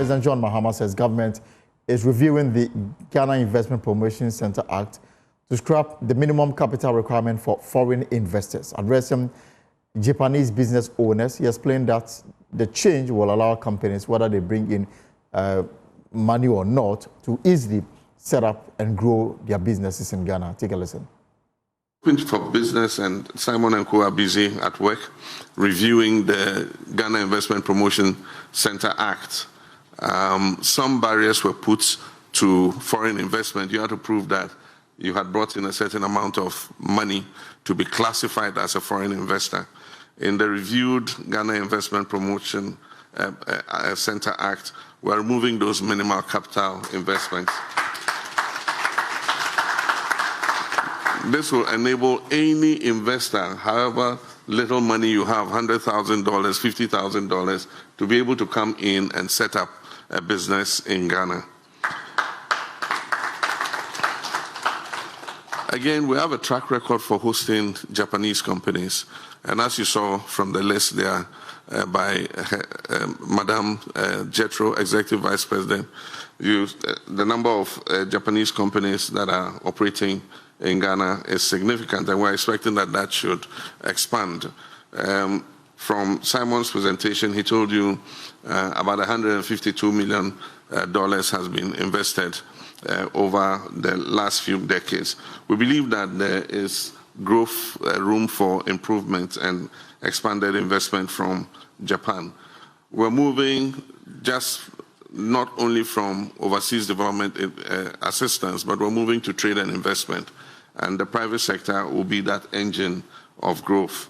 President John Mahama says government is reviewing the Ghana Investment Promotion Center Act to scrap the minimum capital requirement for foreign investors. Addressing Japanese business owners, he explained that the change will allow companies, whether they bring in money or not, to easily set up and grow their businesses in Ghana. Take a listen. For business, and Simon and Co are busy at work reviewing the Ghana Investment Promotion Center Act. Some barriers were put to foreign investment. You had to prove that you had brought in a certain amount of money to be classified as a foreign investor. In the reviewed Ghana Investment Promotion Center Act, we're removing those minimal capital investments. This will enable any investor, however little money you have, $100,000, $50,000, to be able to come in and set up a business in Ghana. Again, we have a track record for hosting Japanese companies. And as you saw from the list there by Madam Jetro, Executive Vice President, the number of Japanese companies that are operating in Ghana is significant, and we're expecting that that should expand. From Simon's presentation, he told you about $152 million has been invested over the last few decades. We believe that there is growth room for improvement and expanded investment from Japan. We're moving just not only from overseas development assistance, but we're moving to trade and investment. And the private sector will be that engine of growth.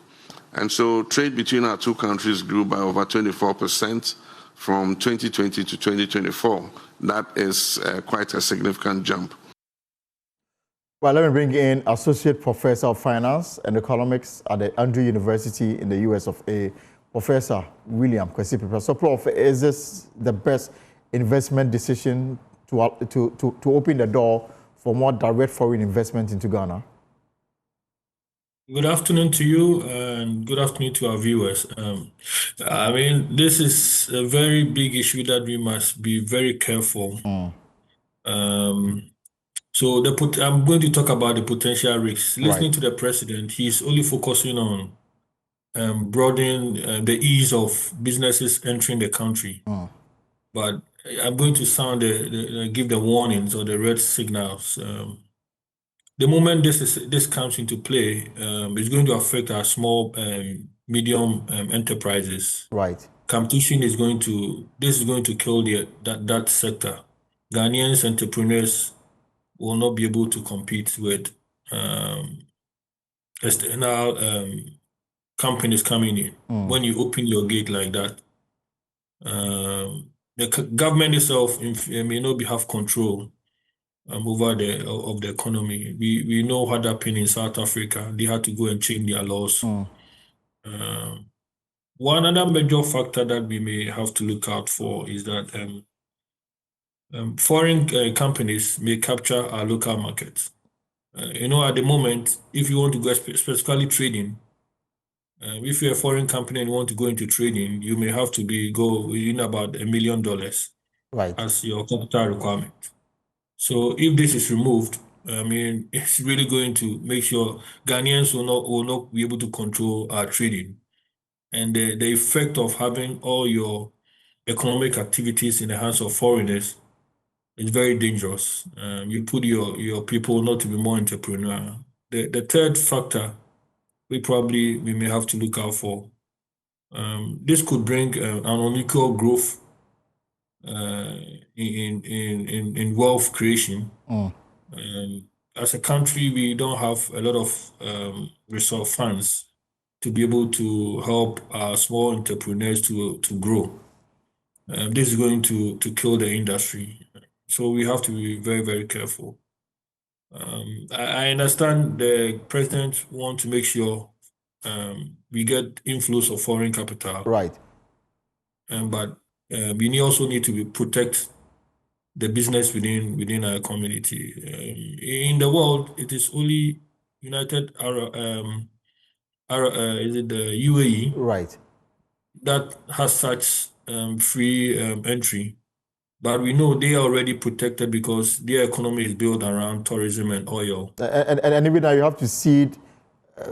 And so trade between our two countries grew by over 24% from 2020 to 2024. That is quite a significant jump. Well, let me bring in Associate Professor of Finance and Economics at the Andrew University in the US of A, Professor William Kwesi Peprah. So, Prof, is this the best investment decision to open the door for more direct foreign investment into Ghana? Good afternoon to you, and good afternoon to our viewers. I mean, this is a very big issue that we must be very careful. So I'm going to talk about the potential risks. Listening to the president, he's only focusing on broadening the ease of businesses entering the country. But I'm going to give the warnings or the red signals. The moment this comes into play, it's going to affect our small medium enterprises. Right. Competition is going to kill that sector. Ghanaians entrepreneurs will not be able to compete with external companies coming in. When you open your gate like that, the government itself may not have control over the economy. We know what happened in South Africa. They had to go and change their laws. One other major factor that we may have to look out for is that foreign companies may capture our local markets. At the moment, if you want to go specifically trading, if you're a foreign company and you want to go into trading, you may have to go within about $1 million as your capital requirement. So if this is removed, I mean, it's really going to make sure Ghanaians will not be able to control our trading. And the effect of having all your economic activities in the hands of foreigners is very dangerous. You put your people not to be more entrepreneurial. The third factor we may have to look out for. This could bring an unequal growth in wealth creation. As a country, we don't have a lot of resource funds to be able to help our small entrepreneurs to grow. This is going to kill the industry. So we have to be very, very careful. I understand the president wants to make sure we get inflows of foreign capital. Right. But we also need to protect the business within our community. In the world, it is only United Arab, is it the UAE? Right. That has such free entry But we know they are already protected because their economy is built around tourism and oil. And even now you have to cede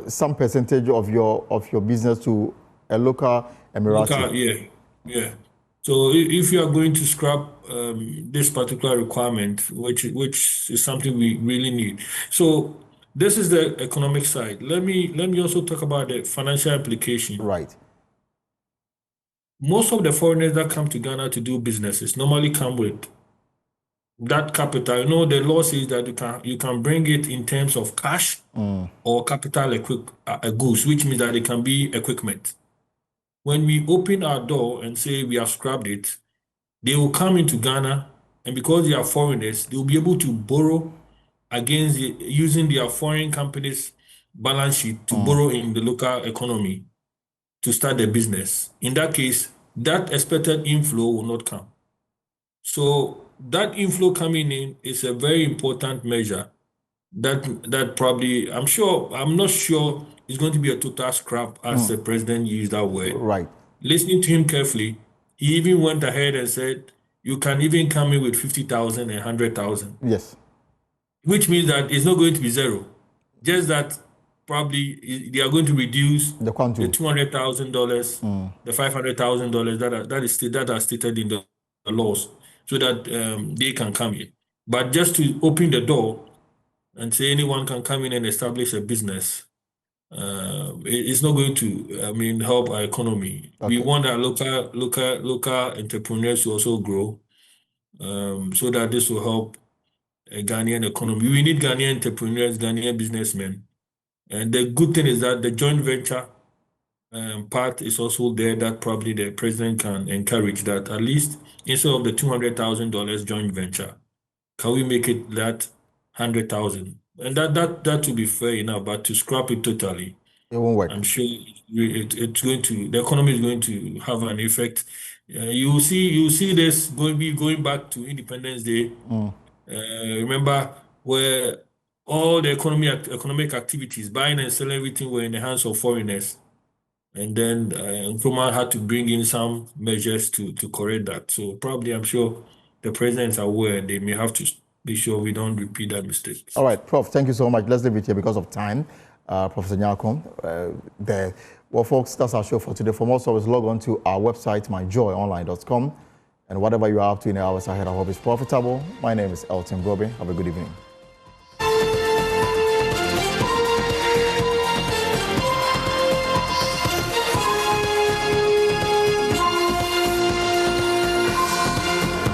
some percentage of your business to a local Emirati. Yeah. So if you are going to scrap this particular requirement, which is something we really need. So this is the economic side. Let me also talk about the financial implication. Right. Most of the foreigners that come to Ghana to do businesses normally come with that capital. You know, the law says that you can bring it in terms of cash or capital goods, which means that it can be equipment. When we open our door and say we have scrapped it, they will come into Ghana, and because they are foreigners, they will be able to borrow against using their foreign companies' balance sheet to borrow in the local economy to start their business. In that case, that expected inflow will not come. So that inflow coming in is a very important measure that probably, I'm not sure it's going to be a total scrap as the president used that word. Right. Listening to him carefully, he even went ahead and said, you can even come in with 50,000 and 100,000. Yes. Which means that it's not going to be zero. Just that probably they are going to reduce the quantum, the $200,000, the $500,000 that are stated in the laws, so that they can come in. But just to open the door and say anyone can come in and establish a business, it's not going to, help our economy. Okay. We want our local entrepreneurs to also grow, so that this will help a Ghanaian economy. We need Ghanaian entrepreneurs, Ghanaian businessmen. And the good thing is that the joint venture part is also there that probably the president can encourage that at least instead of the $200,000 joint venture, can we make it that 100,000? And that would be fair enough, but to scrap it totally, it won't work. I'm sure the economy is going to have an effect. You see this going back to Independence Day. Remember where all the economic activities, buying and selling everything, were in the hands of foreigners, and then Nkrumah had to bring in some measures to correct that. So probably, I'm sure the presidents are aware, and they may have to be sure we don't repeat that mistake. All right, Prof, thank you so much. Let's leave it here because of time. Professor Nyakon, well, folks, that's our show for today. For more stories, log on to our website, myjoyonline.com. And whatever you are up to in the hours ahead, I hope it's profitable. My name is Elton Broby. Have a good evening.